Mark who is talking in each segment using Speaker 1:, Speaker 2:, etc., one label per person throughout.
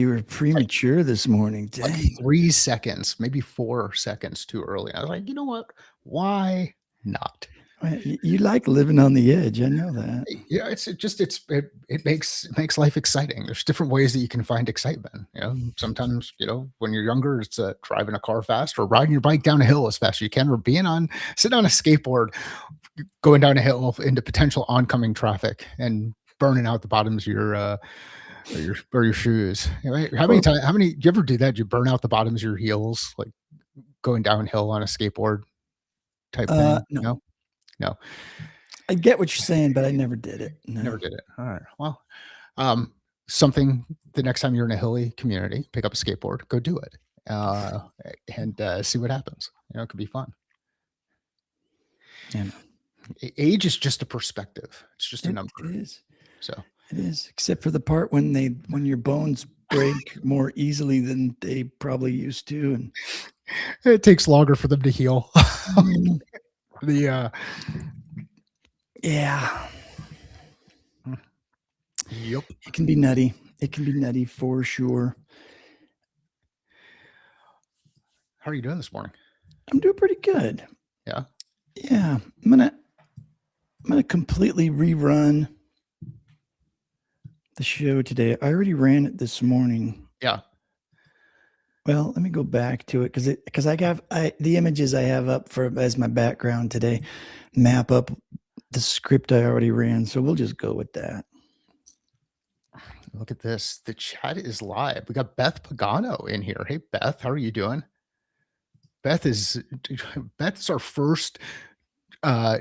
Speaker 1: You were premature this morning.
Speaker 2: Like
Speaker 1: Dang.
Speaker 2: 3 seconds, maybe 4 seconds too early. I was like, you know what? Why not?
Speaker 1: You like living on the edge. I know that.
Speaker 2: Yeah, it makes life exciting. There's different ways that you can find excitement. Sometimes when you're younger, it's driving a car fast or riding your bike down a hill as fast as you can, or sitting on a skateboard, going down a hill into potential oncoming traffic and burning out the bottoms of your shoes. Right? How many do you ever do that? Do you burn out the bottoms of your heels, like going downhill on a skateboard type thing?
Speaker 1: No.
Speaker 2: No.
Speaker 1: I get what you're saying, but I never did it. No.
Speaker 2: Never did it. All right. Well, something the next time you're in a hilly community, pick up a skateboard, go do it, and see what happens. It could be fun.
Speaker 1: Yeah.
Speaker 2: Age is just a perspective. It's just a number.
Speaker 1: It is.
Speaker 2: So
Speaker 1: it is, except for the part when your bones break more easily than they probably used to, and
Speaker 2: it takes longer for them to heal.
Speaker 1: Yeah.
Speaker 2: Yep.
Speaker 1: It can be nutty. It can be nutty for sure.
Speaker 2: How are you doing this morning?
Speaker 1: I'm doing pretty good.
Speaker 2: Yeah.
Speaker 1: Yeah. I'm gonna completely rerun the show today. I already ran it this morning.
Speaker 2: Yeah.
Speaker 1: Well, let me go back to it because the images I have up as my background today map up the script I already ran. So we'll just go with that.
Speaker 2: Look at this. The chat is live. We got Beth Pagano in here. Hey, Beth, how are you doing? Beth's our first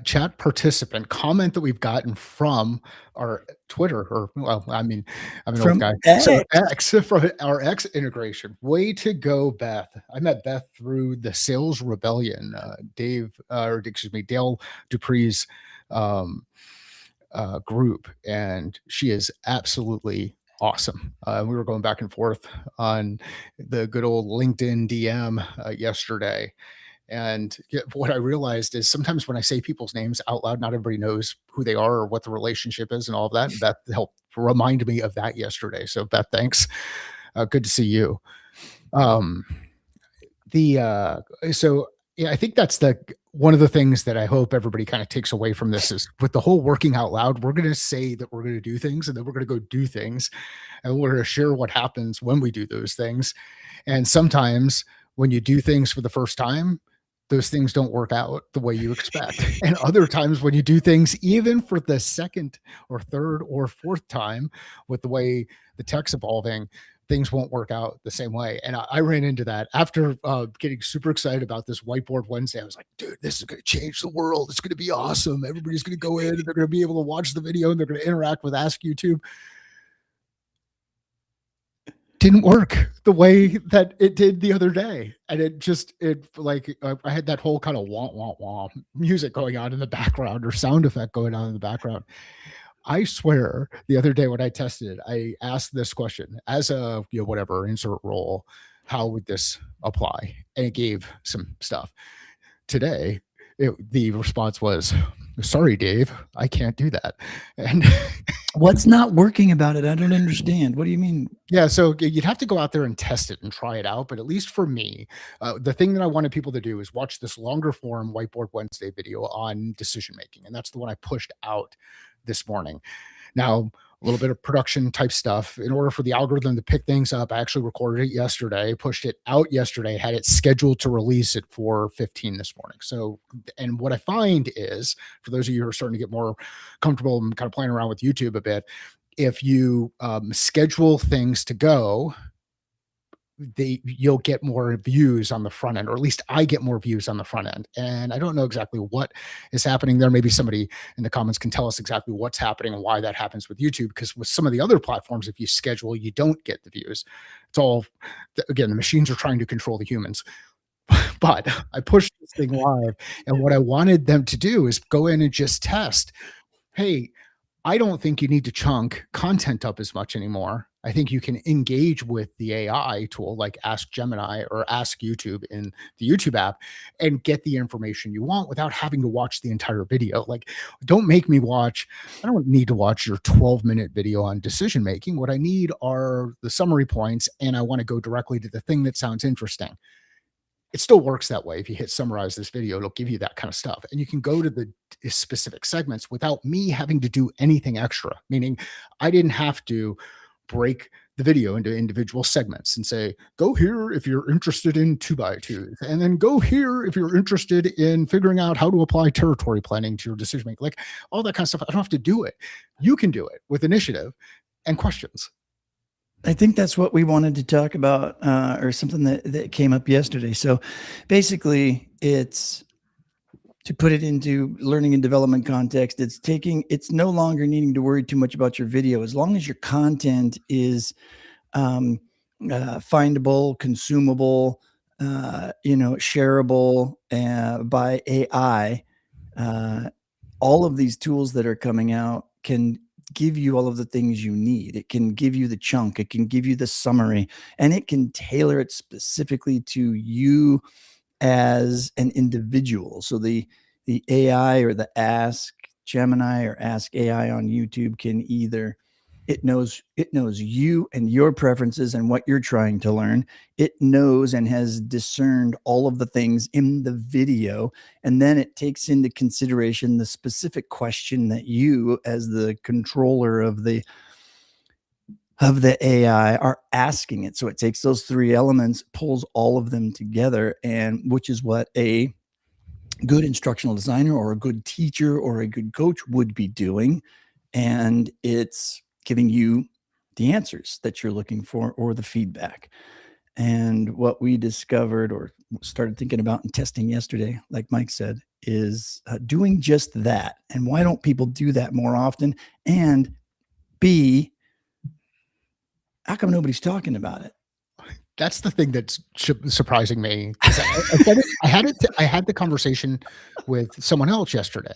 Speaker 2: chat participant comment that we've gotten from our Twitter, I'm an old guy.
Speaker 1: X.
Speaker 2: So X, from our X integration. Way to go, Beth. I met Beth through the Sales Rebellion, Dale Dupree's group, and she is absolutely awesome. We were going back and forth on the good old LinkedIn DM yesterday. And what I realized is sometimes when I say people's names out loud, not everybody knows who they are or what the relationship is and all of that. And Beth helped remind me of that yesterday. So Beth, thanks. Good to see you. I think that's one of the things that I hope everybody kind of takes away from this is with the whole working out loud, we're going to say that we're going to do things and then we're going to go do things. And we're going to share what happens when we do those things. And sometimes when you do things for the first time, those things don't work out the way you expect. And other times when you do things, even for the second or third or fourth time, with the way the tech's evolving, things won't work out the same way. And I ran into that after getting super excited about this Whiteboard Wednesday. I was like, dude, this is going to change the world. It's going to be awesome. Everybody's going to go in and they're going to be able to watch the video and they're going to interact with Ask YouTube. Didn't work the way that it did the other day. And I had that whole kind of wah, wah, wah music going on in the background or sound effect going on in the background. I swear the other day when I tested it, I asked this question as a, whatever, insert role, how would this apply? And it gave some stuff. Today, the response was, sorry, Dave, I can't do that. And
Speaker 1: what's not working about it? I don't understand. What do you mean?
Speaker 2: Yeah, so you'd have to go out there and test it and try it out. But at least for me, the thing that I wanted people to do is watch this longer form Whiteboard Wednesday video on decision making. And that's the one I pushed out this morning. Now, a little bit of production type stuff. In order for the algorithm to pick things up, I actually recorded it yesterday, pushed it out yesterday, had it scheduled to release at 4:15 this morning. So, and what I find is, for those of you who are starting to get more comfortable and kind of playing around with YouTube a bit, if you schedule things to go, you'll get more views on the front end, or at least I get more views on the front end. And I don't know exactly what is happening there. Maybe somebody in the comments can tell us exactly what's happening and why that happens with YouTube, because with some of the other platforms, if you schedule, you don't get the views. It's all, again, the machines are trying to control the humans. But I pushed this thing live, and what I wanted them to do is go in and just test, hey, I don't think you need to chunk content up as much anymore. I think you can engage with the AI tool like Ask Gemini or Ask YouTube in the YouTube app and get the information you want without having to watch the entire video. Like, don't make me watch, I don't need to watch your 12-minute video on decision making. What I need are the summary points, and I want to go directly to the thing that sounds interesting. It still works that way. If you hit summarize this video, it'll give you that kind of stuff. And you can go to the specific segments without me having to do anything extra, meaning I didn't have to break the video into individual segments and say, go here if you're interested in 2x2s, and then go here if you're interested in figuring out how to apply territory planning to your decision making. Like all that kind of stuff. I don't have to do it. You can do it with initiative and questions.
Speaker 1: I think that's what we wanted to talk about, or something that came up yesterday. So basically, it's to put it into learning and development context. It's no longer needing to worry too much about your video as long as your content is findable, consumable, shareable by AI. All of these tools that are coming out can give you all of the things you need. It can give you the chunk, it can give you the summary, and it can tailor it specifically to you as an individual. So the AI or the Ask Gemini or Ask AI on YouTube can either it knows you and your preferences and what you're trying to learn. It knows and has discerned all of the things in the video, and then it takes into consideration the specific question that you, as the controller of the AI, are asking it. So it takes those three elements, pulls all of them together, and which is what a good instructional designer or a good teacher or a good coach would be doing. And it's giving you the answers that you're looking for or the feedback. And what we discovered or started thinking about and testing yesterday, like Mike said, is doing just that. And why don't people do that more often? And B, how come nobody's talking about it?
Speaker 2: That's the thing that's surprising me. I had the conversation with someone else yesterday,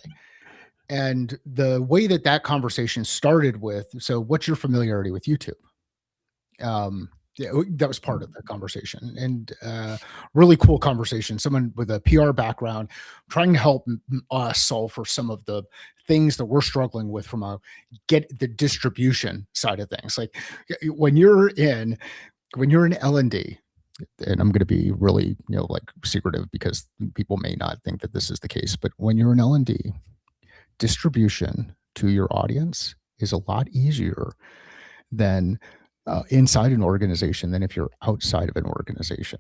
Speaker 2: and the way that conversation started with, so what's your familiarity with YouTube? Yeah, that was part of the conversation, and really cool conversation. Someone with a PR background trying to help us solve for some of the things that we're struggling with from a get the distribution side of things. Like when you're in L&D, and I'm going to be really, like secretive because people may not think that this is the case, but when you're in L&D, distribution to your audience is a lot easier than inside an organization than if you're outside of an organization.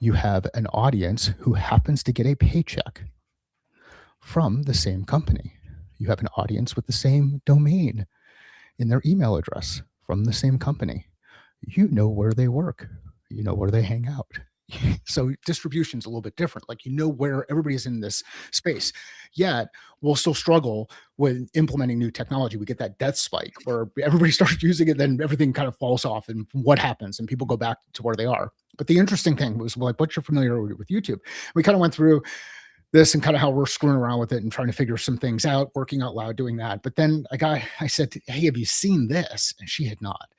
Speaker 2: You have an audience who happens to get a paycheck from the same company. You have an audience with the same domain in their email address from the same company. You know where they work. You know where they hang out. So distribution is a little bit different. Like, where everybody's in this space, yet we'll still struggle with implementing new technology. We get that death spike where everybody starts using it, then everything kind of falls off, and what happens? And people go back to where they are. But the interesting thing was, like, what's your familiarity with YouTube? We kind of went through this and kind of how we're screwing around with it and trying to figure some things out, working out loud, doing that. But then I said, hey, have you seen this? And she had not.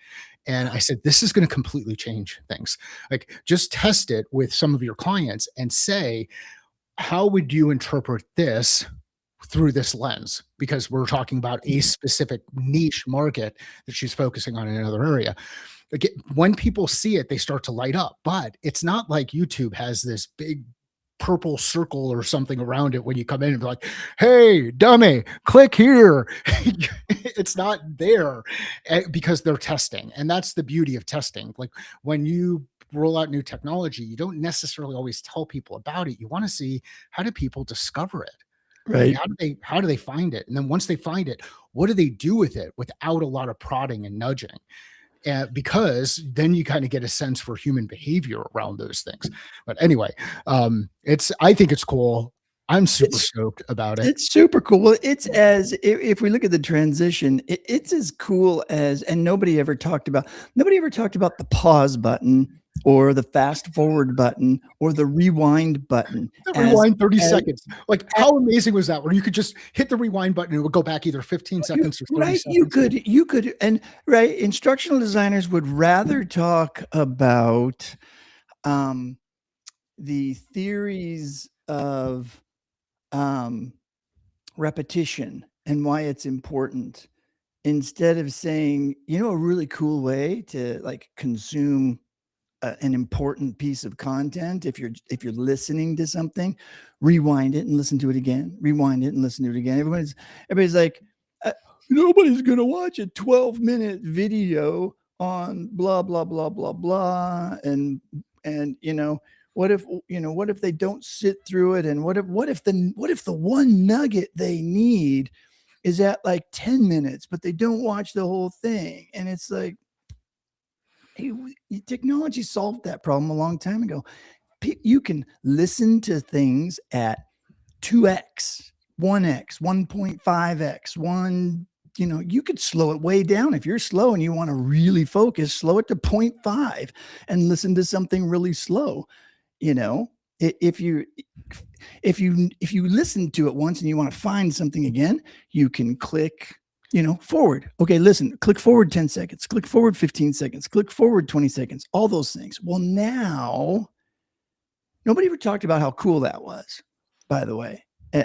Speaker 2: And I said, this is going to completely change things. Like, just test it with some of your clients and say, how would you interpret this through this lens? Because we're talking about a specific niche market that she's focusing on in another area. Again, when people see it, they start to light up. But it's not like YouTube has this big purple circle or something around it when you come in and be like, hey, dummy, click here. It's not there because they're testing. And that's the beauty of testing. Like, when you roll out new technology, you don't necessarily always tell people about it. You want to see, how do people discover it?
Speaker 1: Right.
Speaker 2: Like, how do they find it? And then once they find it, what do they do with it without a lot of prodding and nudging? Because then you kind of get a sense for human behavior around those things. But anyway, I think it's cool. I'm super stoked about it.
Speaker 1: It's super cool. Well, it's if we look at the transition, it's as cool as, and nobody ever talked about the pause button or the fast forward button or the rewind button
Speaker 2: The
Speaker 1: as
Speaker 2: rewind 30
Speaker 1: as
Speaker 2: seconds. Like, how amazing was that? Where you could just hit the rewind button and it would go back either 15
Speaker 1: you
Speaker 2: seconds or 30
Speaker 1: right,
Speaker 2: seconds.
Speaker 1: you could and right, instructional designers would rather talk about, um, the theories of, um, repetition and why it's important instead of saying, "You know, a really cool way to, like, consume an important piece of content, if you're listening to something, rewind it and listen to it again, rewind it and listen to it again." Everybody's like, uh, nobody's gonna watch a 12-minute video on blah blah blah blah blah, and what if they don't sit through it, and what if the one nugget they need is at like 10 minutes, but they don't watch the whole thing, and it's like, hey, technology solved that problem a long time ago. You can listen to things at 2x, 1x, 1.5x, you could slow it way down. If you're slow and you want to really focus, slow it to 0.5 and listen to something really slow. You know, if you if you listen to it once and you want to find something again, you can click, forward. Okay, listen, click forward 10 seconds, click forward 15 seconds, click forward 20 seconds, all those things. Well, now nobody ever talked about how cool that was, by the way,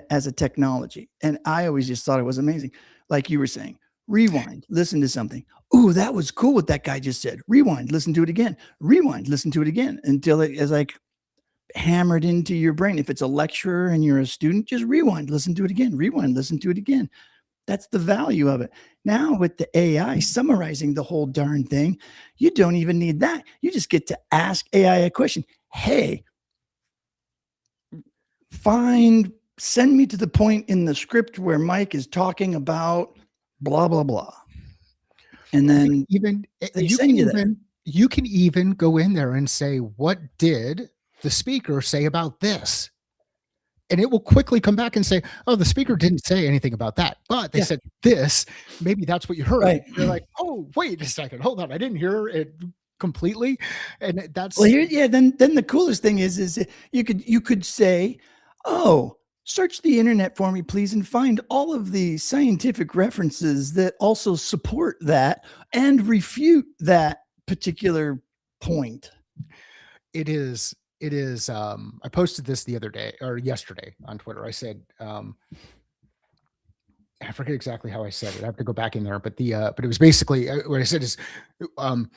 Speaker 1: as a technology. And I always just thought it was amazing. Like you were saying, rewind, listen to something. Ooh, that was cool what that guy just said. Rewind, listen to it again. Rewind, listen to it again until it is like hammered into your brain. If it's a lecturer and you're a student, just rewind, listen to it again. Rewind, listen to it again. That's the value of it. Now, with the AI summarizing the whole darn thing, you don't even need that. You just get to ask AI a question. Hey, send me to the point in the script where Mike is talking about blah, blah, blah. And then
Speaker 2: Even
Speaker 1: they send you there.
Speaker 2: you can even go in there and say, what did the speaker say about this? And it will quickly come back and say, oh, the speaker didn't say anything about that, but they
Speaker 1: Yeah.
Speaker 2: said this. Maybe that's what you heard.
Speaker 1: Right.
Speaker 2: You're like, oh, wait a second, hold on, I didn't hear it completely. And
Speaker 1: Well,
Speaker 2: that's
Speaker 1: then the coolest thing is you could say, "Oh, search the internet for me, please, and find all of the scientific references that also support that and refute that particular point."
Speaker 2: I posted this the other day or yesterday on Twitter. I said, I forget exactly how I said it. I have to go back in there, but but it was basically what I said is, um,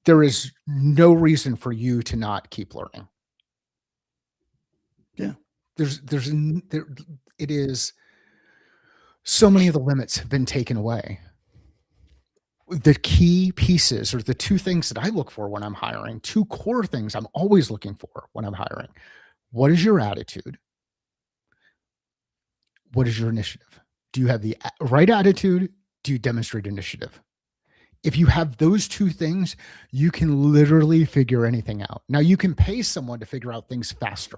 Speaker 2: there is no reason for you to not keep learning.
Speaker 1: Yeah.
Speaker 2: There, it is so many of the limits have been taken away. The key pieces or the two things that I look for when I'm hiring, two core things I'm always looking for when I'm hiring. What is your attitude? What is your initiative? Do you have the right attitude? Do you demonstrate initiative? If you have those two things, you can literally figure anything out. Now, you can pay someone to figure out things faster.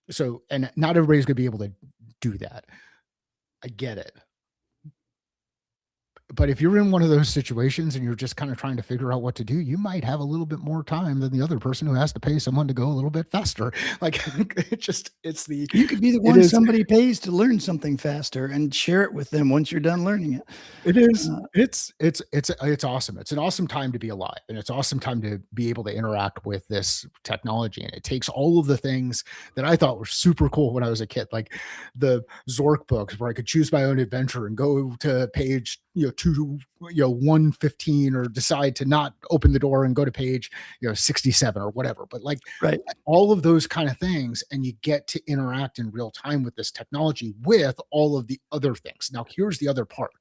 Speaker 2: So, and not everybody's going to be able to do that. I get it. But if you're in one of those situations and you're just kind of trying to figure out what to do, you might have a little bit more time than the other person who has to pay someone to go a little bit faster. Like
Speaker 1: You could be the
Speaker 2: it
Speaker 1: one
Speaker 2: is
Speaker 1: somebody pays to learn something faster and share it with them once you're done learning it.
Speaker 2: It is.
Speaker 1: Uh,
Speaker 2: It's awesome. It's an awesome time to be alive, and it's awesome time to be able to interact with this technology. And it takes all of the things that I thought were super cool when I was a kid, like the Zork books, where I could choose my own adventure and go to page 115, or decide to not open the door and go to page 67 or whatever. But like
Speaker 1: right.
Speaker 2: all of those kind of things, and you get to interact in real time with this technology with all of the other things. Now, here's the other part: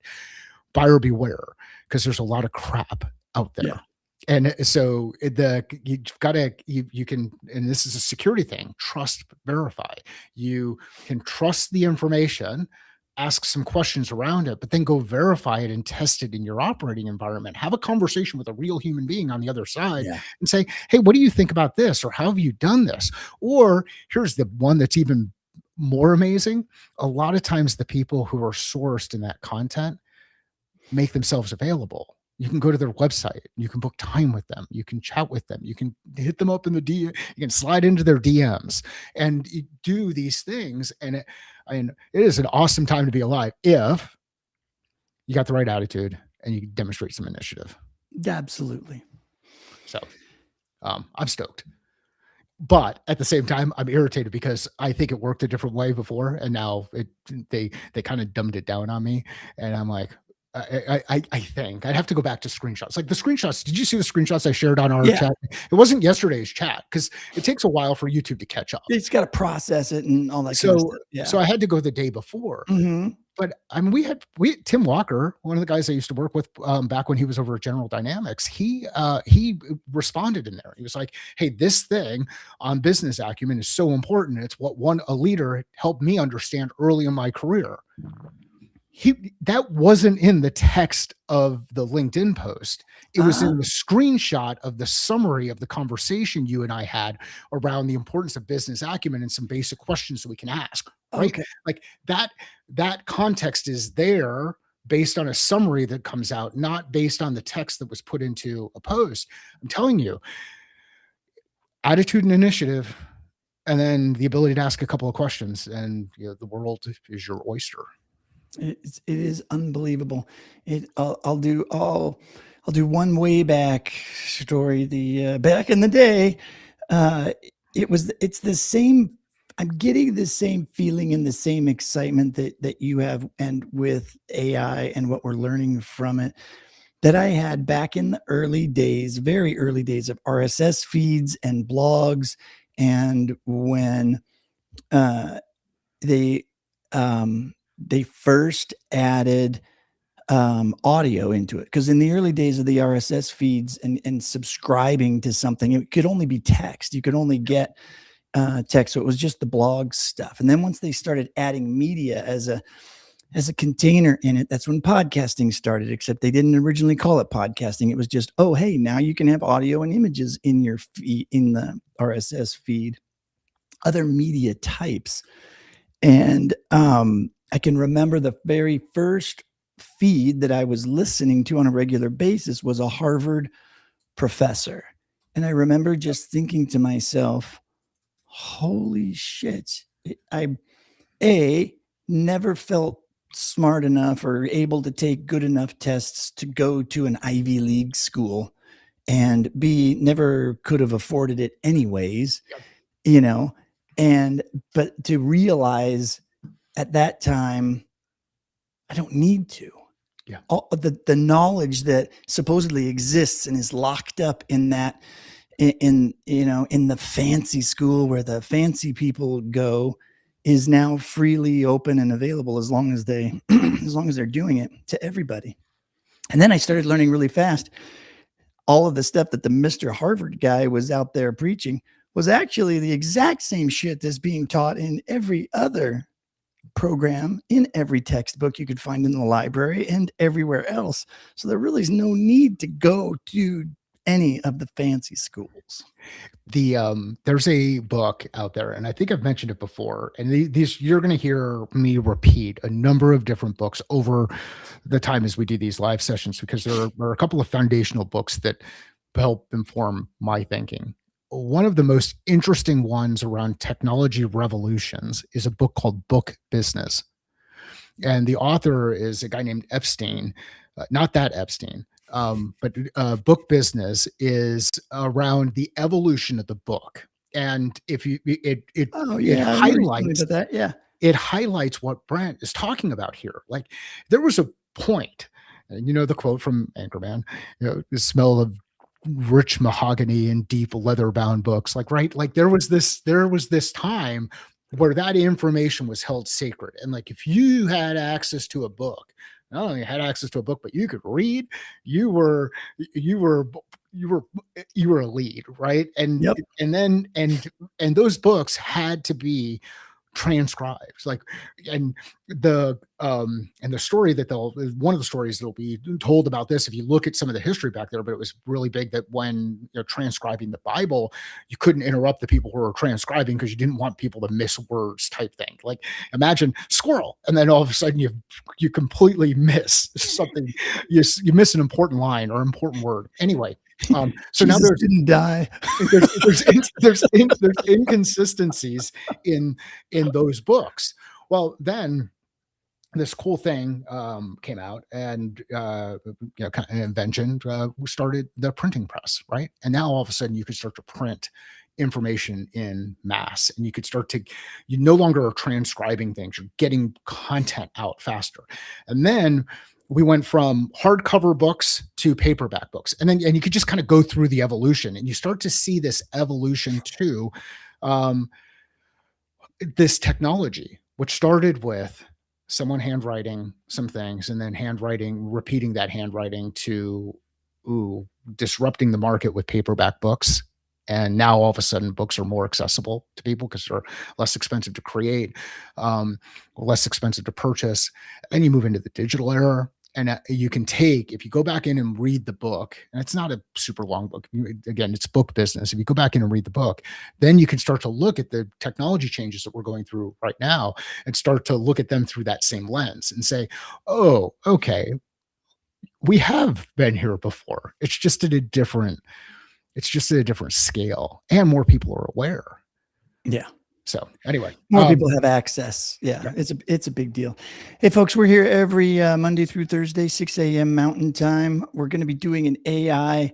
Speaker 2: buyer beware, because there's a lot of crap out there.
Speaker 1: Yeah.
Speaker 2: And so you've got to, you can, and this is a security thing, trust, verify. You can trust the information, ask some questions around it, but then go verify it and test it in your operating environment. Have a conversation with a real human being on the other side
Speaker 1: Yeah.
Speaker 2: and say, hey, what do you think about this? Or how have you done this? Or here's the one that's even more amazing. A lot of times the people who are sourced in that content make themselves available. You can go to their website. You can book time with them. You can chat with them. You can hit them up in the DM. You can slide into their DMs and you do these things. And it is an awesome time to be alive if you got the right attitude and you demonstrate some initiative.
Speaker 1: Absolutely.
Speaker 2: So I'm stoked. But at the same time, I'm irritated because I think it worked a different way before, and now they kind of dumbed it down on me, and I'm like, I think I'd have to go back to screenshots. Like the screenshots. Did you see the screenshots I shared on our
Speaker 1: Yeah.
Speaker 2: chat? It wasn't yesterday's chat because it takes a while for YouTube to catch up.
Speaker 1: It's got to process it and all that kind of stuff. Yeah.
Speaker 2: So I had to go the day before.
Speaker 1: Mhm.
Speaker 2: But I mean, we Tim Walker, one of the guys I used to work with back when he was over at General Dynamics, he responded in there. He was like, "Hey, this thing on business acumen is so important. It's what a leader helped me understand early in my career." That wasn't in the text of the LinkedIn post. It was in the screenshot of the summary of the conversation you and I had around the importance of business acumen and some basic questions that we can ask. Right?
Speaker 1: Okay.
Speaker 2: Like that context is there based on a summary that comes out, not based on the text that was put into a post. I'm telling you, attitude and initiative, and then the ability to ask a couple of questions, and the world is your oyster.
Speaker 1: It is unbelievable. I'll do one way back story. The back in the day, it's the same. I'm getting the same feeling and the same excitement that you have, and with AI and what we're learning from it, that I had back in the early days, very early days of RSS feeds and blogs, and when they they first added audio into it, because in the early days of the RSS feeds and subscribing to something, it could only be text. You could only get text, so it was just the blog stuff. And then once they started adding media as a container in it, that's when podcasting started. Except they didn't originally call it podcasting. It was just, oh hey, now you can have audio and images in your feed, in the RSS feed, other media types. And I can remember the very first feed that I was listening to on a regular basis was a Harvard professor. And I remember just thinking to myself, holy shit. I never felt smart enough or able to take good enough tests to go to an Ivy League school, and B, never could have afforded it anyways, but to realize at that time, I don't need to.
Speaker 2: Yeah.
Speaker 1: All the knowledge that supposedly exists and is locked up in that, in the fancy school where the fancy people go, is now freely open and available as long as they're doing it to everybody. And then I started learning really fast. All of the stuff that the Mr. Harvard guy was out there preaching was actually the exact same shit that's being taught in every other program, in every textbook you could find in the library and everywhere else. So there really is no need to go to any of the fancy schools.
Speaker 2: There's a book out there, and I think I've mentioned it before, and these you're going to hear me repeat a number of different books over the time as we do these live sessions, because there are a couple of foundational books that help inform my thinking. One of the most interesting ones around technology revolutions is a book called Book Business. And the author is a guy named Epstein, not that Epstein, but Book Business is around the evolution of the book. And if you, it highlights
Speaker 1: that. Yeah.
Speaker 2: It highlights what Brent is talking about here. Like there was a point, and the quote from Anchorman, the smell of rich mahogany and deep leather bound books, right, there was this time where that information was held sacred, and like if you had access to a book, not only had access to a book but you could read, you were a lead, right? And
Speaker 1: Yep.
Speaker 2: and those books had to be transcribes. Like, and the story that one of the stories that'll be told about this, if you look at some of the history back there, but it was really big that when you're transcribing the Bible, you couldn't interrupt the people who were transcribing because you didn't want people to miss words type thing. Like, imagine squirrel, and then all of a sudden you completely miss something. You miss an important line or important word. Anyway, so now
Speaker 1: Jesus didn't die.
Speaker 2: there's inconsistencies in those books. Well, then this cool thing came out, and kind of an invention. We started the printing press, right? And now all of a sudden you could start to print information in mass, and you no longer are transcribing things, you're getting content out faster. And then we went from hardcover books to paperback books, and you could just kind of go through the evolution, and you start to see this evolution to this technology, which started with someone handwriting some things, and then repeating that handwriting to disrupting the market with paperback books. And now all of a sudden books are more accessible to people because they're less expensive to create, less expensive to purchase. And you move into the digital era, and you can if you go back in and read the book, and it's not a super long book. Again, it's book business. If you go back in and read the book, then you can start to look at the technology changes that we're going through right now and start to look at them through that same lens and say, oh, okay, we have been here before. It's just at a different scale, and more people are aware.
Speaker 1: Yeah.
Speaker 2: So anyway,
Speaker 1: more people have access. Yeah, it's a big deal. Hey, folks, we're here every Monday through Thursday, 6 a.m. Mountain Time. We're going to be doing an AI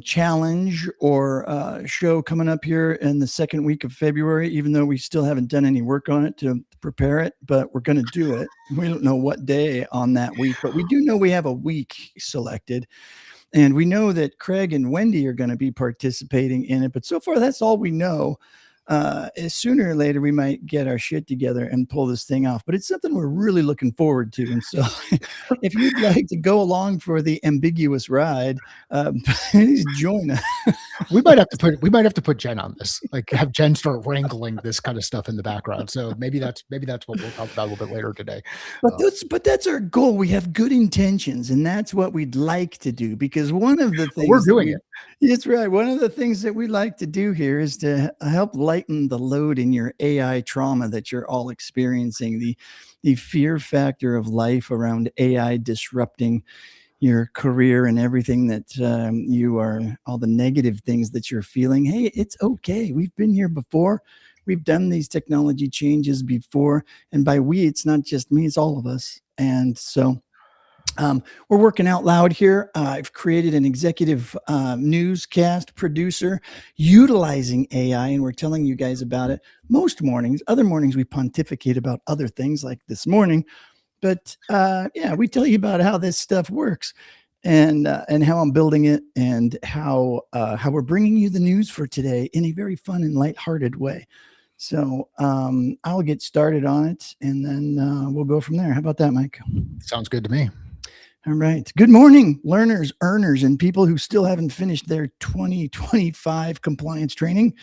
Speaker 1: challenge or show coming up here in the second week of February, even though we still haven't done any work on it to prepare it, but we're going to do it. We don't know what day on that week, but we do know we have a week selected. And we know that Craig and Wendy are going to be participating in it. But so far, that's all we know. Sooner or later, we might get our shit together and pull this thing off. But it's something we're really looking forward to. And so if you'd like to go along for the ambiguous ride, please join us.
Speaker 2: We might have to put Jen on this, like have Jen start wrangling this kind of stuff in the background. So maybe that's what we'll talk about a little bit later today.
Speaker 1: But that's our goal. We have good intentions, and that's what we'd like to do, because one of the things
Speaker 2: we're doing it.
Speaker 1: That's right. One of the things that we like to do here is to help lighten the load in your AI trauma that you're all experiencing, the fear factor of life around AI disrupting your career and everything that all the negative things that you're feeling. Hey, it's okay. We've been here before. We've done these technology changes before. And by we, it's not just me, it's all of us. And so we're working out loud here. I've created an executive newscast producer utilizing AI, and we're telling you guys about it most mornings. Other mornings, we pontificate about other things like this morning. But we tell you about how this stuff works and how I'm building it, and how we're bringing you the news for today in a very fun and lighthearted way. So I'll get started on it, and then we'll go from there. How about that, Mike?
Speaker 2: Sounds good to me.
Speaker 1: All right. Good morning, learners, earners, and people who still haven't finished their 2025 compliance training.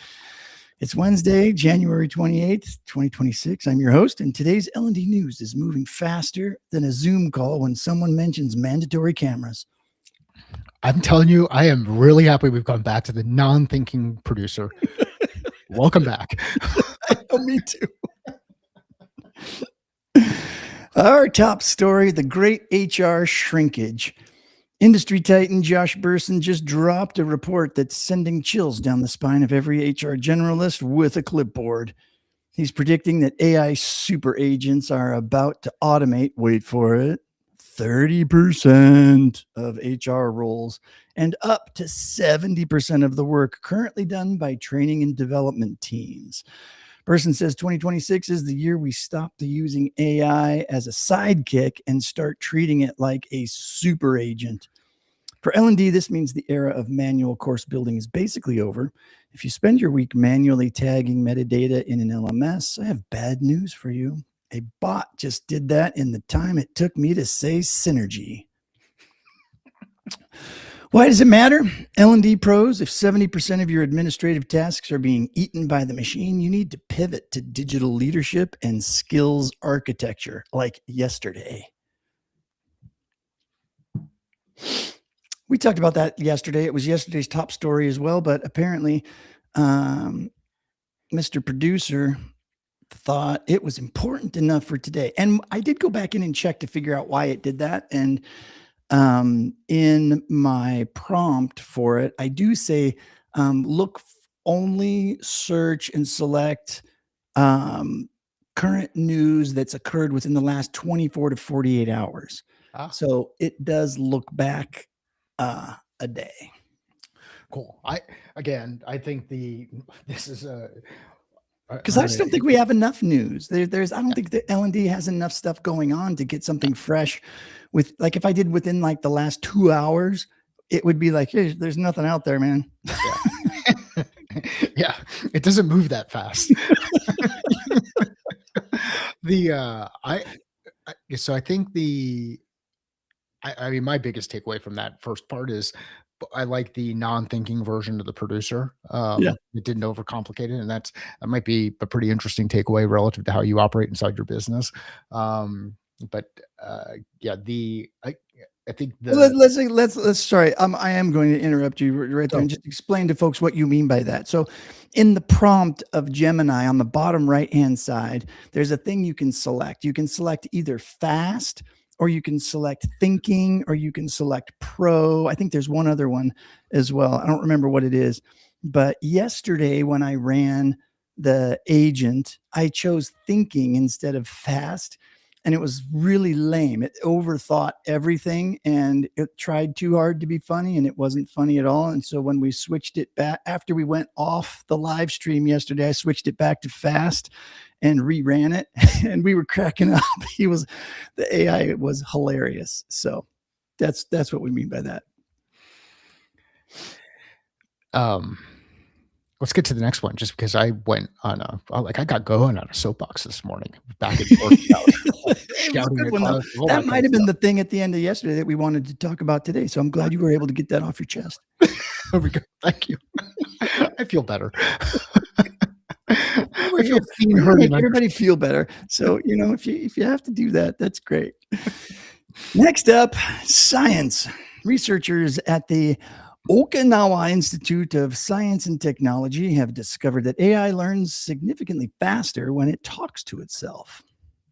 Speaker 1: It's Wednesday, January 28th, 2026. I'm your host, and today's L&D news is moving faster than a Zoom call when someone mentions mandatory cameras.
Speaker 2: I'm telling you, I am really happy we've gone back to the non-thinking producer. Welcome back.
Speaker 1: Oh, me too. Our top story, the great HR shrinkage. Industry titan Josh Bersin just dropped a report that's sending chills down the spine of every HR generalist with a clipboard. He's predicting that AI super agents are about to automate, wait for it, 30% of HR roles and up to 70% of the work currently done by training and development teams. Person says 2026 is the year we stop using AI as a sidekick and start treating it like a super agent. For L&D, this means the era of manual course building is basically over. If you spend your week manually tagging metadata in an LMS, I have bad news for you. A bot just did that in the time it took me to say synergy. Why does it matter? L&D pros, if 70% of your administrative tasks are being eaten by the machine, you need to pivot to digital leadership and skills architecture like yesterday. We talked about that yesterday. It was yesterday's top story as well, but apparently Mr. Producer thought it was important enough for today. And I did go back in and check to figure out why it did that. And in my prompt for it, I do say, look, only search and select current news that's occurred within the last 24 to 48 hours.
Speaker 2: Ah,
Speaker 1: So it does look back a day.
Speaker 2: cool. I think this is a
Speaker 1: Because I just don't think we have enough news. I don't think that L&D has enough stuff going on to get something fresh. With like, if I did within like the last 2 hours, it would be like, hey, there's nothing out there, man.
Speaker 2: Yeah. Yeah, it doesn't move that fast. So I think I mean, my biggest takeaway from that first part is I like the non-thinking version of the producer.
Speaker 1: Yeah.
Speaker 2: It didn't overcomplicate it, and that might be a pretty interesting takeaway relative to how you operate inside your business. But yeah, I think
Speaker 1: Well, let's sorry. I am going to interrupt you right there
Speaker 2: so
Speaker 1: and just explain to folks what you mean by that. So, in the prompt of Gemini on the bottom right-hand side, there's a thing you can select. You can select either fast, or you can select thinking, or you can select pro. I think there's one other one as well. I don't remember what it is. But yesterday when I ran the agent, I chose thinking instead of fast, and it was really lame. It overthought everything, and it tried too hard to be funny, and it wasn't funny at all. And so when we switched it back after we went off the live stream yesterday, I switched it back to fast and reran it, and we were cracking up. The AI was hilarious. So that's what we mean by that.
Speaker 2: let's get to the next one, just because I went on I got going on a soapbox this morning, back and forth about
Speaker 1: It was a
Speaker 2: shouting
Speaker 1: good one, though.
Speaker 2: across all
Speaker 1: That
Speaker 2: that
Speaker 1: might
Speaker 2: kind
Speaker 1: have
Speaker 2: of
Speaker 1: been the thing at the end of yesterday that we wanted to talk about today. So I'm glad you were able to get that off your chest.
Speaker 2: stuff. There we go. Thank you. I feel better. I feel seen,
Speaker 1: We're here to
Speaker 2: heard,
Speaker 1: make
Speaker 2: and
Speaker 1: everybody feel better. So, if you have to do that, that's great. Next up, science. Researchers at the Okinawa Institute of Science and Technology have discovered that AI learns significantly faster when it talks to itself.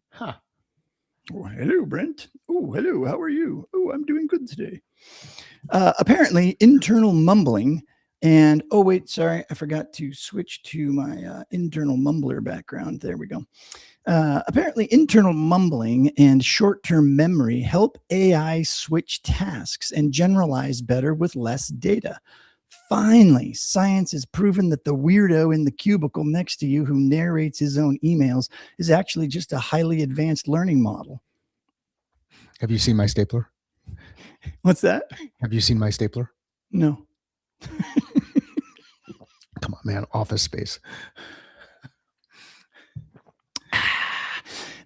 Speaker 2: Huh.
Speaker 1: Oh, hello, Brent. Oh, hello. How are you? Oh, I'm doing good today. Apparently, internal mumbling and oh, wait, sorry, I forgot to switch to my internal mumbler background. There we go. Apparently, internal mumbling and short term memory help AI switch tasks and generalize better with less data. Finally, science has proven that the weirdo in the cubicle next to you who narrates his own emails is actually just a highly advanced learning model.
Speaker 2: Have you seen my stapler?
Speaker 1: What's that?
Speaker 2: Have you seen my stapler?
Speaker 1: No.
Speaker 2: Come on, man. Office Space.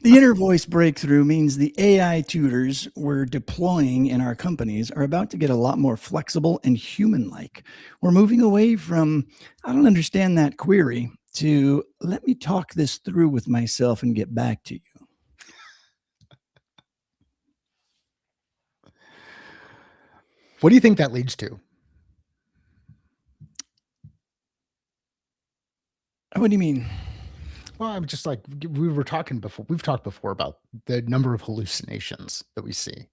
Speaker 1: The inner voice breakthrough means the AI tutors we're deploying in our companies are about to get a lot more flexible and human like. We're moving away from, I don't understand that query, to let me talk this through with myself and get back to you.
Speaker 2: What do you think that leads to?
Speaker 1: What do you mean?
Speaker 2: Well, I'm just like we were talking before. We've talked before about the number of hallucinations that we see,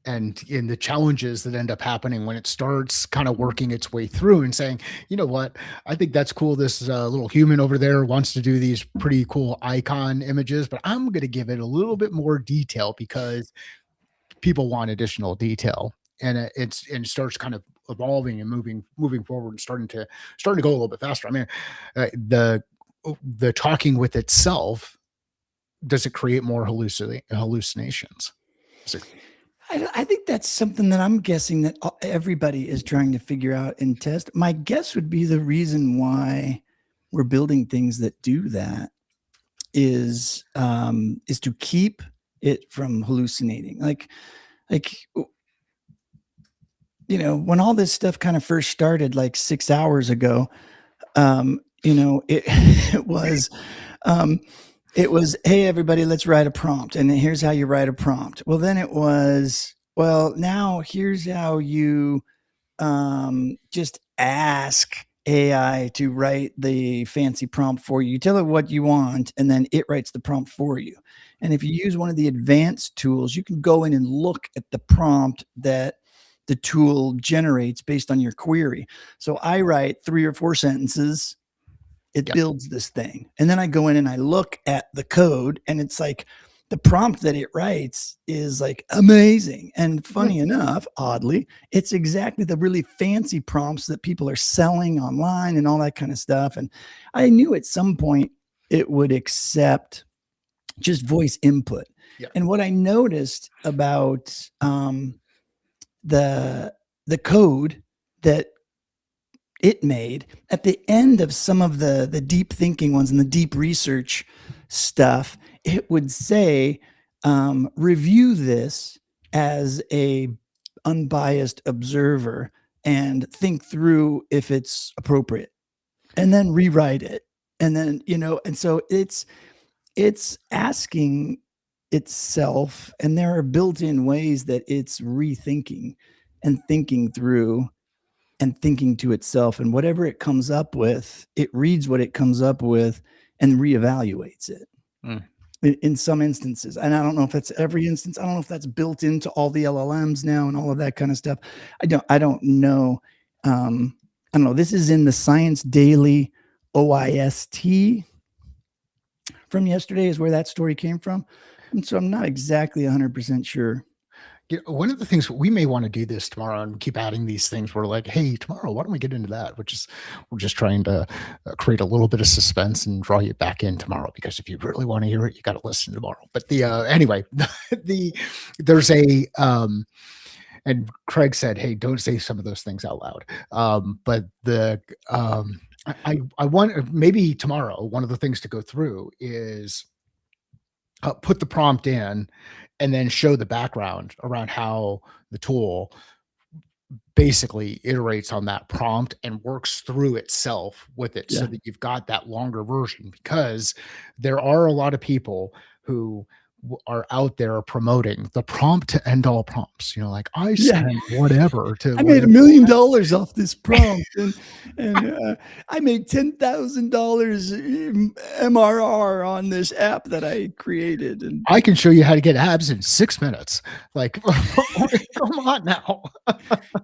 Speaker 2: and in the challenges that end up happening when it starts kind of working its way through and saying, you know what, I think that's cool. This little human over there wants to do these pretty cool icon images, but I'm going to give it a little bit more detail because people want additional detail. And it starts kind of evolving and moving forward and starting to go a little bit faster. I mean, the talking with itself, does it create more hallucinations?
Speaker 1: I think that's something that I'm guessing that everybody is trying to figure out and test. My guess would be the reason why we're building things that do that is to keep it from hallucinating. Like when all this stuff kind of first started like 6 hours ago, it, it was, um, it was, hey, everybody, let's write a prompt. And here's how you write a prompt. Well, then it was, well, now here's how you just ask AI to write the fancy prompt for you. You tell it what you want, and then it writes the prompt for you. And if you use one of the advanced tools, you can go in and look at the prompt that the tool generates based on your query. So I write 3 or 4 sentences, it
Speaker 2: Yeah.
Speaker 1: builds this thing. And then I go in and I look at the code, and it's like the prompt that it writes is like amazing. And funny enough, oddly, it's exactly the really fancy prompts that people are selling online and all that kind of stuff. And I knew at some point it would accept just voice input.
Speaker 2: Yeah.
Speaker 1: And what I noticed about the code that it made at the end of some of the deep thinking ones and the deep research stuff, it would say, review this as a unbiased observer and think through if it's appropriate, and then rewrite it. And then, and so it's asking itself, and there are built-in ways that it's rethinking and thinking through and thinking to itself, and whatever it comes up with, it reads what it comes up with and reevaluates it. In some instances. And I don't know if that's every instance. I don't know if that's built into all the LLMs now and all of that kind of stuff. I don't know. I don't know. This is in the Science Daily OIST from yesterday is where that story came from. And so I'm not exactly 100% sure.
Speaker 2: One of the things we may want to do this tomorrow and keep adding these things. We're like, hey, tomorrow, why don't we get into that? We're just trying to create a little bit of suspense and draw you back in tomorrow. Because if you really want to hear it, you got to listen tomorrow. But anyway, there's a and Craig said, hey, don't say some of those things out loud. But I want maybe tomorrow. One of the things to go through is put the prompt in and then show the background around how the tool basically iterates on that prompt and works through itself with it so that you've got that longer version, because there are a lot of people who are out there promoting the prompt to end all prompts. Like I spent whatever to
Speaker 1: I made $1 million off this prompt, and I made $10,000 MRR on this app that I created, and
Speaker 2: I can show you how to get abs in 6 minutes. Like, come on now.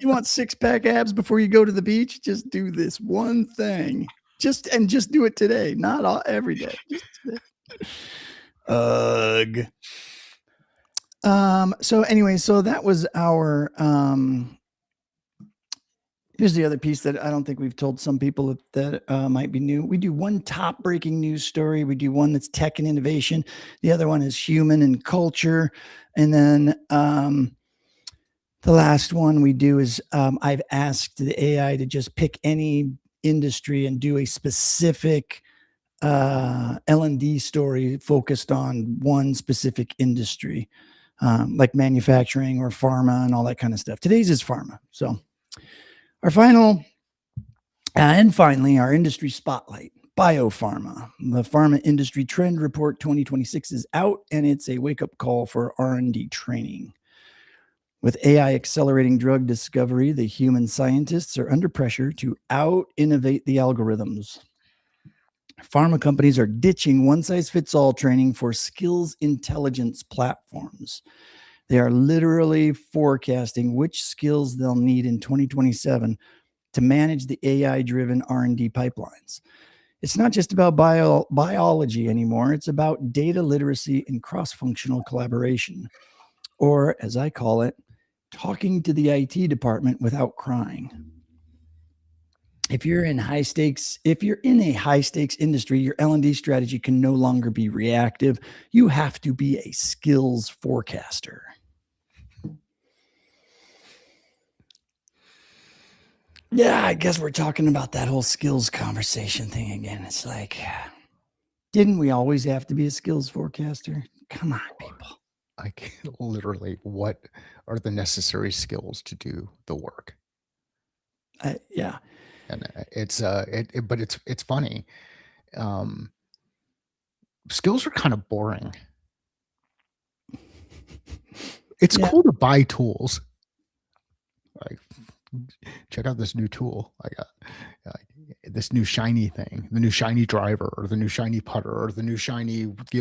Speaker 1: You want 6-pack abs before you go to the beach? Just do this one thing. Just do it today, not every day. Ugh. So anyway, so that was our here's the other piece that I don't think we've told some people that might be new. We do one top breaking news story. We do one that's tech and innovation. The other one is human and culture. And then the last one we do is I've asked the AI to just pick any industry and do a specific L&D story focused on one specific industry, like manufacturing or pharma and all that kind of stuff. Today's is pharma. So our final and finally, our industry spotlight, biopharma. The Pharma Industry Trend Report 2026 is out, and it's a wake-up call for R&D training. With AI accelerating drug discovery, the human scientists are under pressure to out-innovate the algorithms. Pharma companies are ditching one-size-fits-all training for skills intelligence platforms. They are literally forecasting which skills they'll need in 2027 to manage the AI-driven R&D pipelines. It's not just about biology anymore. It's about data literacy and cross-functional collaboration, or as I call it, talking to the IT department without crying. If you're in a high stakes industry, your L&D strategy can no longer be reactive. You have to be a skills forecaster. Yeah, I guess we're talking about that whole skills conversation thing again. It's like, didn't we always have to be a skills forecaster? Come on, people.
Speaker 2: Like literally, what are the necessary skills to do the work?
Speaker 1: Yeah.
Speaker 2: And but it's funny. Um, Skills are kind of boring. It's
Speaker 1: Yeah.
Speaker 2: cool to buy tools. Like, check out this new tool I got. This new shiny thing, the new shiny driver, or the new shiny putter, or the new shiny ERP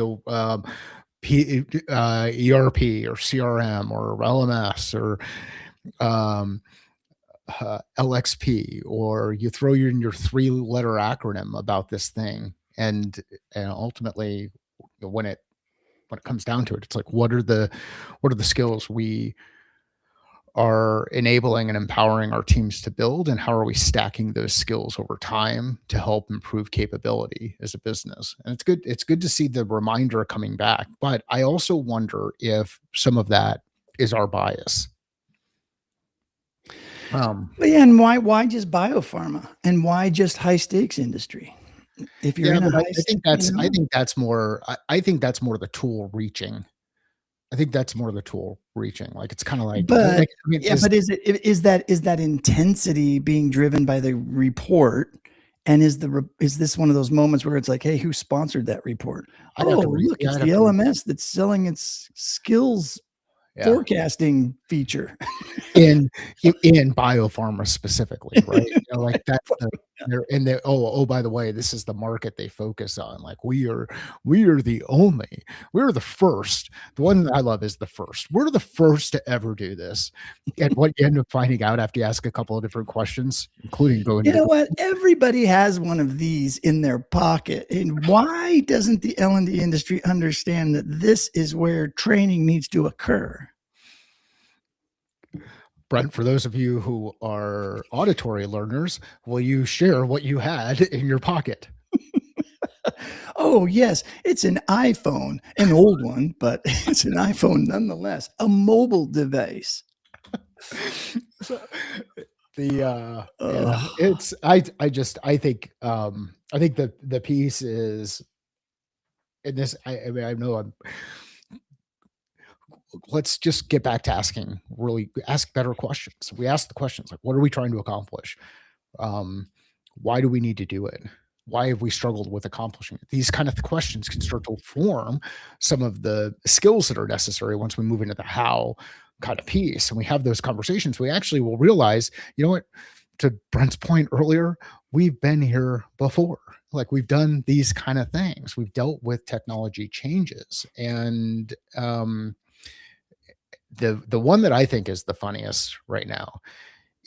Speaker 2: or CRM or LMS or um, LXP, or you throw in your three-letter acronym about this thing, and ultimately, when it comes down to it, it's like, what are the skills we are enabling and empowering our teams to build, and how are we stacking those skills over time to help improve capability as a business? And it's good to see the reminder coming back, but I also wonder if some of that is our bias.
Speaker 1: But yeah, and why just biopharma? And why just high stakes industry? If you're
Speaker 2: Yeah,
Speaker 1: in a
Speaker 2: but
Speaker 1: high,
Speaker 2: I think that's more I think that's more the tool reaching. I think that's more the tool reaching. Like, it's kinda
Speaker 1: but
Speaker 2: like, I mean,
Speaker 1: yeah,
Speaker 2: because
Speaker 1: but is that intensity being driven by the report? And is this one of those moments where it's like, hey, who sponsored that report?
Speaker 2: I'd have to
Speaker 1: Oh,
Speaker 2: read
Speaker 1: look,
Speaker 2: yeah,
Speaker 1: it's
Speaker 2: I'd
Speaker 1: the
Speaker 2: have to read
Speaker 1: LMS that's selling its skills
Speaker 2: yeah.
Speaker 1: forecasting feature.
Speaker 2: In biopharma specifically, right? Like, that's the they're and they oh, by the way, this is the market they focus on. Like, we are the only we're the first. The one that I love is the first. We're the first to ever do this. And what you end up finding out after you ask a couple of different questions, including going to
Speaker 1: You
Speaker 2: the
Speaker 1: know what? Everybody has one of these in their pocket. And why doesn't the L&D industry understand that this is where training needs to occur?
Speaker 2: Brent, for those of you who are auditory learners, will you share what you had in your pocket?
Speaker 1: Oh, yes, it's an iPhone, an old one, but it's an iPhone nonetheless, a mobile device.
Speaker 2: So, yeah,
Speaker 1: Ugh.
Speaker 2: it's I think the piece is in this I mean, I know I'm let's just get back to ask better questions. We ask the questions like, what are we trying to accomplish? Um, why do we need to do it? Why have we struggled with accomplishing it? These kind of questions can start to form some of the skills that are necessary once we move into the how kind of piece. And we have those conversations. We actually will realize, you know what, to Brent's point earlier, we've been here before. Like, we've done these kind of things. We've dealt with technology changes. And the one that I think is the funniest right now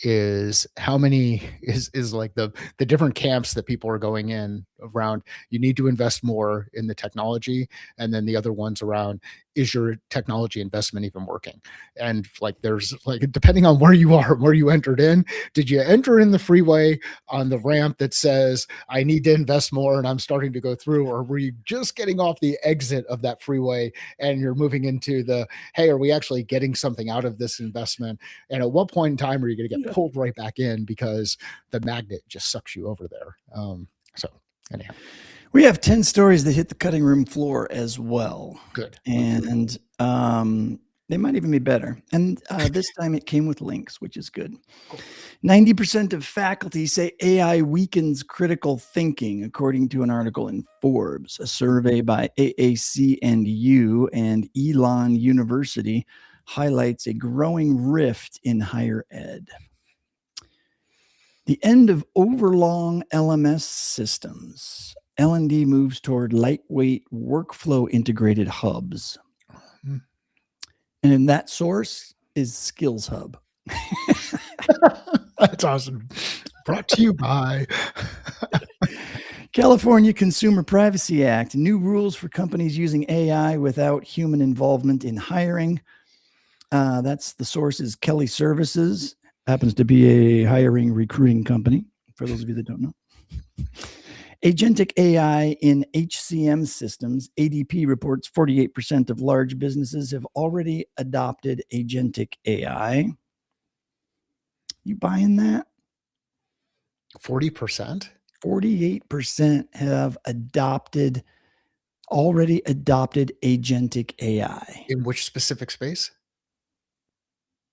Speaker 2: is how many is like the different camps that people are going in around. You need to invest more in the technology, and then the other ones around, is your technology investment even working? And like, there's like, depending on where you are, where you entered in, did you enter in the freeway on the ramp that says I need to invest more and I'm starting to go through, or were you just getting off the exit of that freeway and you're moving into the, hey, are we actually getting something out of this investment? And at what point in time are you going to get
Speaker 1: Yeah.
Speaker 2: pulled right back in because the magnet just sucks you over there? So anyhow,
Speaker 1: We have 10 stories that hit the cutting room floor as well.
Speaker 2: good. Let's hear it.
Speaker 1: And they might even be better. And this time it came with links, which is good.
Speaker 2: Cool.
Speaker 1: 90% of faculty say AI weakens critical thinking, according to an article in Forbes. A survey by AAC&U and Elon University highlights a growing rift in higher ed. The end of overlong LMS systems. L&D moves toward lightweight workflow integrated hubs.
Speaker 2: Mm.
Speaker 1: And in that source is Skills Hub.
Speaker 2: That's awesome. Brought to you by
Speaker 1: California Consumer Privacy Act, new rules for companies using AI without human involvement in hiring. That's the source is Kelly Services, happens to be a hiring recruiting company, for those of you that don't know. Agentic AI in HCM systems. ADP reports 48% of large businesses have already adopted agentic AI. You buying that?
Speaker 2: 40%.
Speaker 1: 48% have adopted already adopted agentic AI.
Speaker 2: In which specific space?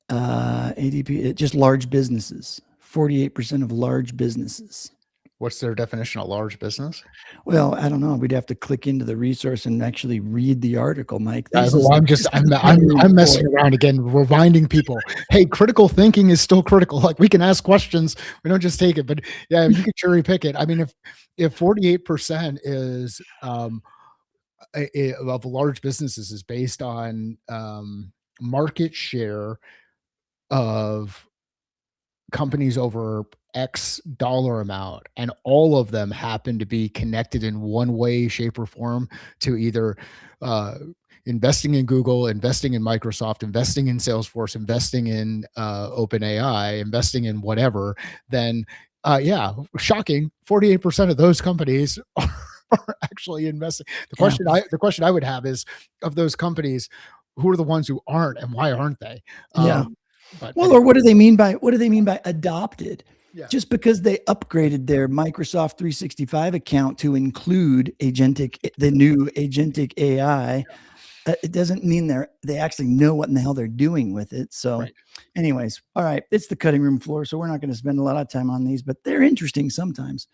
Speaker 1: ADP, just large businesses. 48% of large businesses.
Speaker 2: What's their definition of large business?
Speaker 1: Well, I don't know. We'd have to click into the resource and actually read the article, Mike. This
Speaker 2: Well,
Speaker 1: is
Speaker 2: I'm
Speaker 1: this
Speaker 2: just
Speaker 1: is the cutting room
Speaker 2: I'm
Speaker 1: floor.
Speaker 2: messing around again, reminding people, hey, critical thinking is still critical. Like, we can ask questions, we don't just take it. But yeah, you can cherry pick it. I mean, if 48% is of large businesses is based on market share of companies over X dollar amount, and all of them happen to be connected in one way, shape, or form to either uh, investing in Google, investing in Microsoft, investing in Salesforce, investing in OpenAI, investing in whatever, then yeah, shocking, 48% of those companies are actually investing.
Speaker 1: Yeah.
Speaker 2: The question I would have is, of those companies, who are the ones who aren't, and why aren't they?
Speaker 1: Yeah.
Speaker 2: But
Speaker 1: Well,
Speaker 2: anyway,
Speaker 1: or what do they mean by adopted?
Speaker 2: yeah,
Speaker 1: Just because they upgraded their Microsoft 365 account to include the new agentic AI, it doesn't mean they actually know what in the hell they're doing with it. So,
Speaker 2: right.
Speaker 1: anyways, all right, it's the cutting room floor, so we're not going to spend a lot of time on these, but they're interesting sometimes.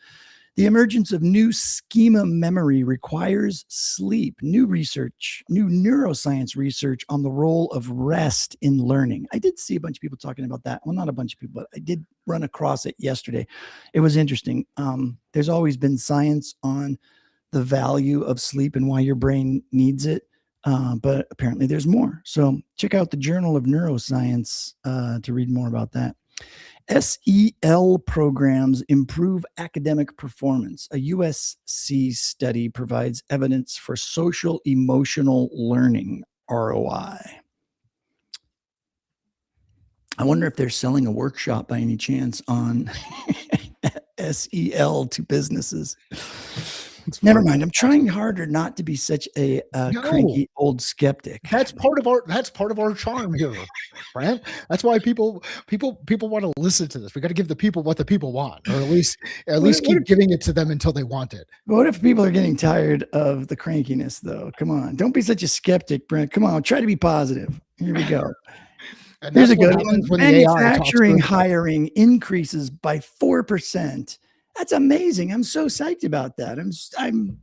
Speaker 1: The emergence of new schema memory requires sleep. New neuroscience research on the role of rest in learning. I did see a bunch of people talking about that. Well, not a bunch of people, but I did run across it yesterday. It was interesting. There's always been science on the value of sleep and why your brain needs it. But apparently there's more. So check out the Journal of Neuroscience to read more about that. SEL programs improve academic performance. A USC study provides evidence for social emotional learning ROI. I wonder if they're selling a workshop by any chance on SEL to businesses. Never mind. I'm trying harder not to be such a
Speaker 2: No,
Speaker 1: cranky old skeptic.
Speaker 2: that's part of our charm here, Brent. That's why people want to listen to this. We got to give the people what the people want, or at least
Speaker 1: What
Speaker 2: keep
Speaker 1: if,
Speaker 2: giving it to them until they want it.
Speaker 1: what if people are getting tired of the crankiness, though? Come on. Don't be such a skeptic, Brent. Come on. Try to be positive. Here we go.
Speaker 2: And
Speaker 1: Here's
Speaker 2: that's
Speaker 1: a
Speaker 2: what
Speaker 1: good one.
Speaker 2: happens when the AI talks
Speaker 1: Manufacturing
Speaker 2: good.
Speaker 1: hiring increases by 4%. That's amazing. I'm so psyched about that. I'm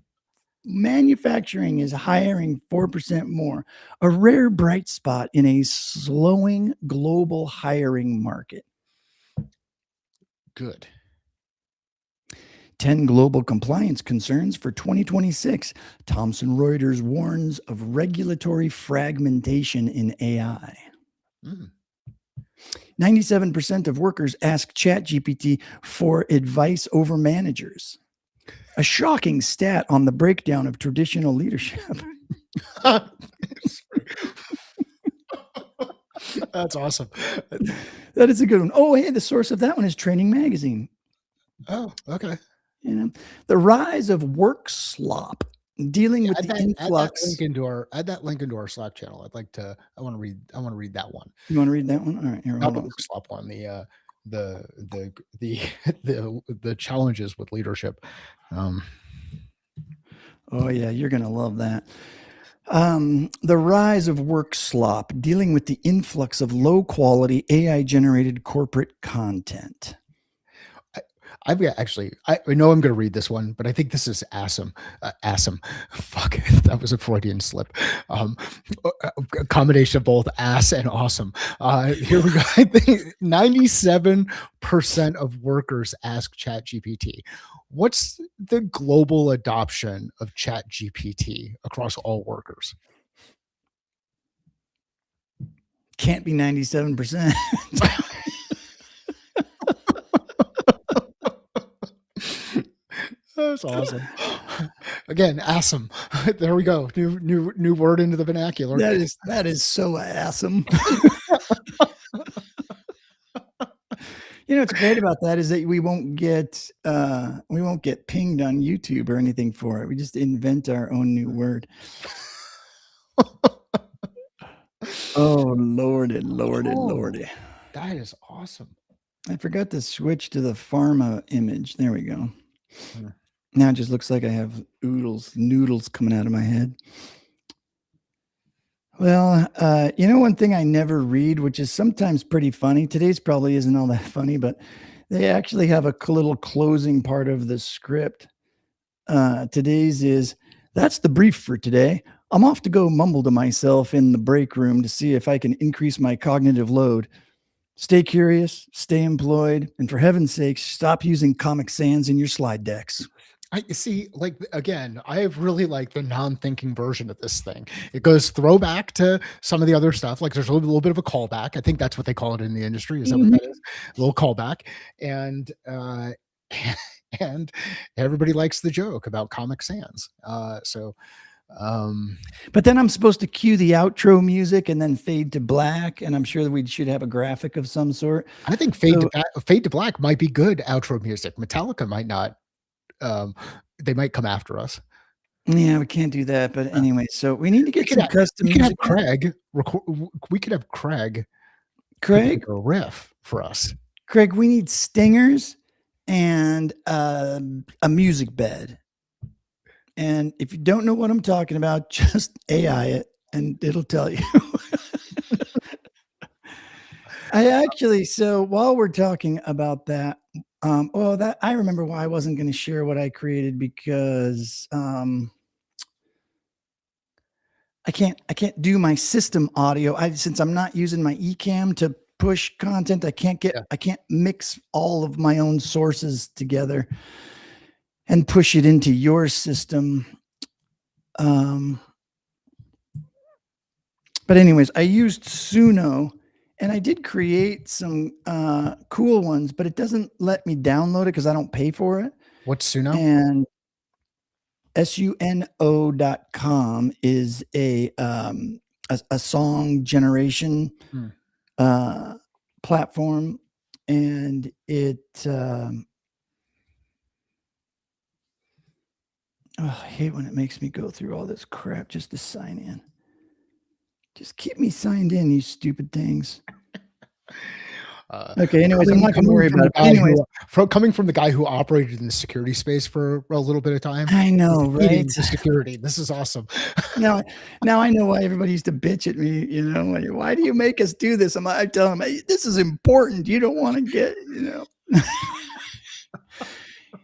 Speaker 1: manufacturing is hiring 4% more, a rare bright spot in a slowing global hiring market.
Speaker 2: Good.
Speaker 1: 10 global compliance concerns for 2026. Thomson Reuters warns of regulatory fragmentation in AI. 97% of workers ask ChatGPT for advice over managers. A shocking stat on the breakdown of traditional leadership.
Speaker 2: That's awesome.
Speaker 1: That is a good one. Oh, hey, the source of that one is Training Magazine.
Speaker 2: Oh, okay.
Speaker 1: You know, the rise of work slop, dealing with the
Speaker 2: Add
Speaker 1: influx.
Speaker 2: that link into our Slack channel. I want to read that one.
Speaker 1: You want to read that one? All right, here,
Speaker 2: Not
Speaker 1: hold
Speaker 2: the
Speaker 1: on.
Speaker 2: work slop one, the challenges with leadership.
Speaker 1: Oh yeah, you're gonna love that. The rise of work slop, dealing with the influx of low quality AI generated corporate content.
Speaker 2: I've got actually, I know I'm going to read this one, but I think this is awesome. Awesome. Fuck, that was a Freudian slip. A combination of both ass and awesome. Here we go. I think 97% of workers ask ChatGPT. What's the global adoption of ChatGPT across all workers?
Speaker 1: Can't be 97%.
Speaker 2: That's awesome. Again, awesome. There we go. New word into the vernacular.
Speaker 1: That is so awesome. You know what's great about that is that we won't get pinged on YouTube or anything for it. We just invent our own new word. Oh lordy, lordy, lordy.
Speaker 2: That is awesome.
Speaker 1: I forgot to switch to the pharma image. There we go. Now it just looks like I have noodles coming out of my head. Well, one thing I never read, which is sometimes pretty funny. Today's probably isn't all that funny, but they actually have a little closing part of the script. Today's is that's the brief for today. I'm off to go mumble to myself in the break room to see if I can increase my cognitive load. Stay curious, stay employed, and for heaven's sake, stop using Comic Sans in your slide decks.
Speaker 2: I see, like, again, I have really like the non-thinking version of this thing. It goes throwback to some of the other stuff. Like there's little bit of a callback. I think that's what they call it in the industry. Is that what
Speaker 1: Mhm.
Speaker 2: that is? A little callback. And and everybody likes the joke about Comic Sans. Um
Speaker 1: But then I'm supposed to cue the outro music and then fade to black, and I'm sure that we should have a graphic of some sort.
Speaker 2: I think
Speaker 1: So
Speaker 2: Fade to Black might be good outro music. Metallica might not. Um, they might come after us.
Speaker 1: yeah, we can't do that. But anyway, so we need to
Speaker 2: We
Speaker 1: get
Speaker 2: could
Speaker 1: some
Speaker 2: have
Speaker 1: custom
Speaker 2: we could have
Speaker 1: music.
Speaker 2: Craig record. We could have Craig put
Speaker 1: Craig,
Speaker 2: together a riff for us.
Speaker 1: Craig, we need stingers and a music bed. And if you don't know what I'm talking about, just AI it and it'll tell you. So while we're talking about that, that I remember why I wasn't going to share what I created because I can't do my system audio. Since I'm not using my eCam to push content,
Speaker 2: Yeah.
Speaker 1: I can't mix all of my own sources together and push it into your system. But anyways, I used Suno and I did create some cool ones, but it doesn't let me download it because I don't pay for it.
Speaker 2: What's Suno?
Speaker 1: And suno.com is a song generation
Speaker 2: Hmm.
Speaker 1: platform, and I hate when it makes me go through all this crap just to sign in. Just keep me signed in, you stupid things. Okay, anyways, I'm not going to worry about it. Anyways,
Speaker 2: coming from the guy who operated in the security space for a little bit of time,
Speaker 1: I know, right?
Speaker 2: the security. This is awesome.
Speaker 1: now I know why everybody used to bitch at me. Why do you make us do this? I tell them, hey, this is important. You don't want to get.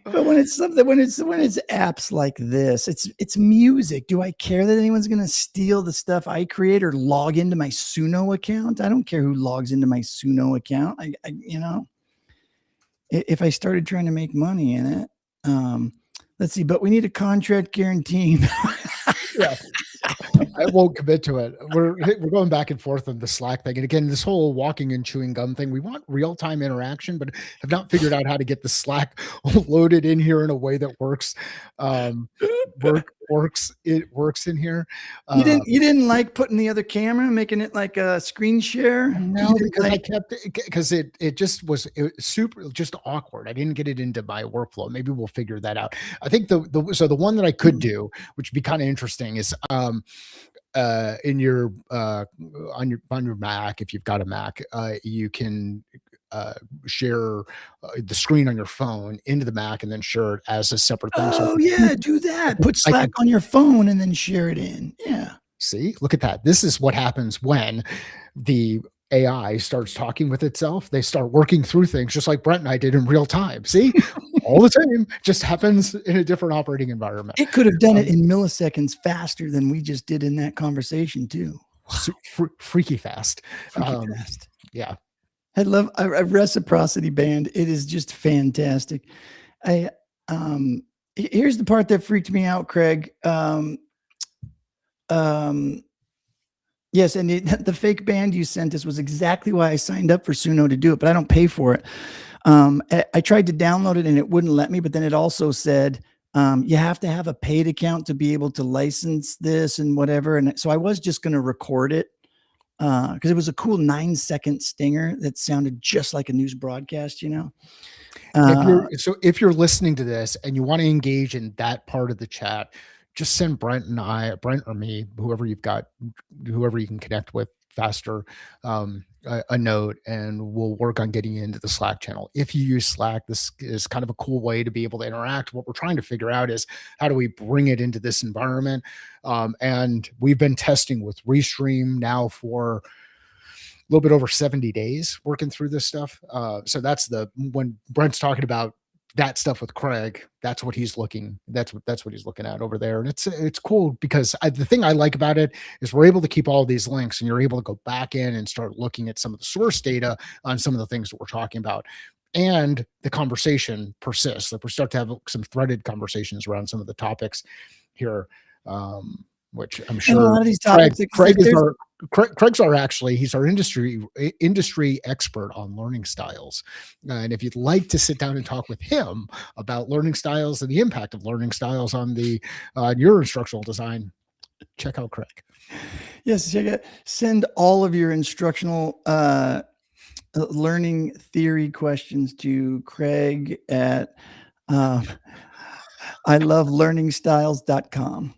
Speaker 1: But when it's apps like this, it's music. Do I care that anyone's going to steal the stuff I create or log into my Suno account? I don't care who logs into my Suno account. If I started trying to make money in it, let's see. But we need a contract guaranteeing.
Speaker 2: Yeah. I won't commit to it. We're going back and forth on the Slack thing. And again, this whole walking and chewing gum thing, we want real-time interaction, but have not figured out how to get the Slack loaded in here in a way that works. It works in here.
Speaker 1: You didn't like putting the other camera, making it like a screen share?
Speaker 2: No, because I kept it because it was super just awkward. I didn't get it into my workflow. Maybe we'll figure that out. I think the one that I could do, which would be kind of interesting, is in your on your Mac, if you've got a Mac, you can share the screen on your phone into the Mac and then share it as a separate thing.
Speaker 1: Oh yeah, do that. Put Slack on your phone and then share it in. Yeah.
Speaker 2: See, look at that. This is what happens when the AI starts talking with itself. They start working through things just like Brent and I did in real time. See, all the same, just happens in a different operating environment.
Speaker 1: It could have done it in milliseconds faster than we just did in that conversation too.
Speaker 2: Freaky fast.
Speaker 1: Freaky fast.
Speaker 2: Yeah.
Speaker 1: I love a reciprocity band. It is just fantastic. Here's the part that freaked me out, Craig. Yes, and the fake band you sent us was exactly why I signed up for Suno to do it, but I don't pay for it. I tried to download it and it wouldn't let me, but then it also said you have to have a paid account to be able to license this and whatever. And so I was just going to record it because it was a cool 9-second stinger that sounded just like a news broadcast,
Speaker 2: If you're listening to this and you want to engage in that part of the chat, just send Brent or me, whoever you can connect with faster, a note, and we'll work on getting you into the Slack channel. If you use Slack, this is kind of a cool way to be able to interact. What we're trying to figure out is how do we bring it into this environment? And we've been testing with Restream now for a little bit over 70 days working through this stuff. So that's when Brent's talking about that stuff with Craig, that's what he's looking. That's what he's looking at over there, and it's cool because the thing I like about it is we're able to keep all of these links, and you're able to go back in and start looking at some of the source data on some of the things that we're talking about, and the conversation persists. Like we start to have some threaded conversations around some of the topics here, which I'm
Speaker 1: And a
Speaker 2: sure
Speaker 1: lot of these topics,
Speaker 2: Craig's he's our industry expert on learning styles. And if you'd like to sit down and talk with him about learning styles and the impact of learning styles on your instructional design, check out Craig.
Speaker 1: Yes, check it. Send all of your instructional learning theory questions to Craig at ilovelearningstyles.com.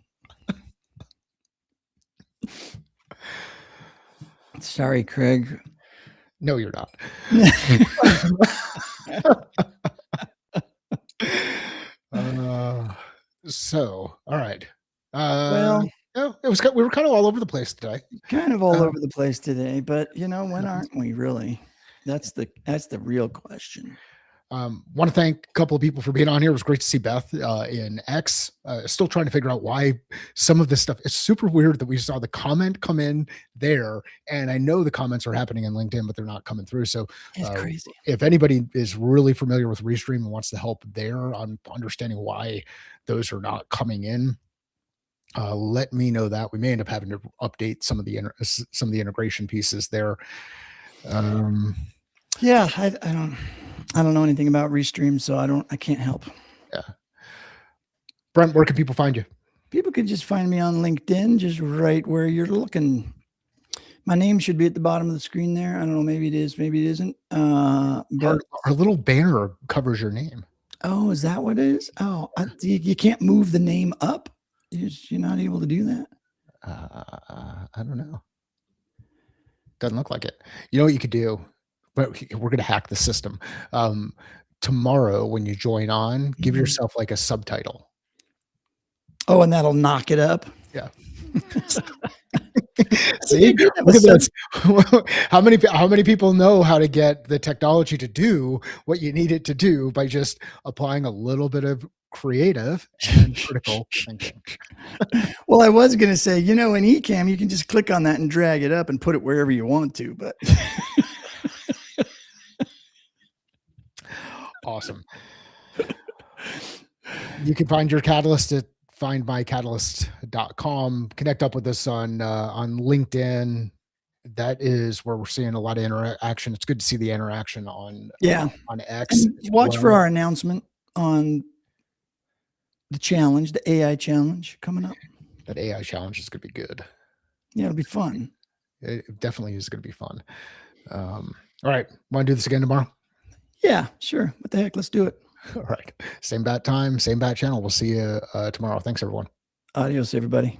Speaker 1: Sorry, Craig.
Speaker 2: No, you're not. So, all right.
Speaker 1: Well,
Speaker 2: we were kind of all over the place today.
Speaker 1: Kind of all over the place today, but when aren't we really? That's the real question.
Speaker 2: Want to thank a couple of people for being on here. It was great to see Beth in X. Still trying to figure out why some of this stuff. It's super weird that we saw the comment come in there, and I know the comments are happening in LinkedIn, but they're not coming through. So
Speaker 1: it's crazy.
Speaker 2: If anybody is really familiar with Restream and wants to help there on understanding why those are not coming in, let me know that. We may end up having to update some of the integration pieces there.
Speaker 1: Yeah, I don't know anything about Restream, so I can't help.
Speaker 2: Yeah. Brent, where can people find you?
Speaker 1: People can just find me on LinkedIn, just right where you're looking. My name should be at the bottom of the screen there. I don't know, maybe it is, maybe it isn't.
Speaker 2: But our little banner covers your name.
Speaker 1: Oh, is that what it is? Oh, you can't move the name up? You're not able to do that?
Speaker 2: I don't know. Doesn't look like it. You know what you could do? But we're going to hack the system. Tomorrow, when you join on, give yourself like a subtitle.
Speaker 1: Oh, and that'll knock it up.
Speaker 2: Yeah. See, look at this. How many people know how to get the technology to do what you need it to do by just applying a little bit of creative and critical thinking?
Speaker 1: Well, I was going to say, in Ecamm, you can just click on that and drag it up and put it wherever you want to, but
Speaker 2: awesome. You can find your catalyst at findmycatalyst.com. Connect up with us on LinkedIn. That is where we're seeing a lot of interaction. It's good to see the interaction on X.
Speaker 1: And watch for our announcement on the challenge, the AI challenge coming up.
Speaker 2: That AI challenge is going to be good.
Speaker 1: Yeah, it'll be fun.
Speaker 2: It definitely is going to be fun. All right. Want to do this again tomorrow?
Speaker 1: Yeah, sure. What the heck? Let's do it.
Speaker 2: All right. Same bat time, same bat channel. We'll see you tomorrow. Thanks, everyone.
Speaker 1: Adios, everybody.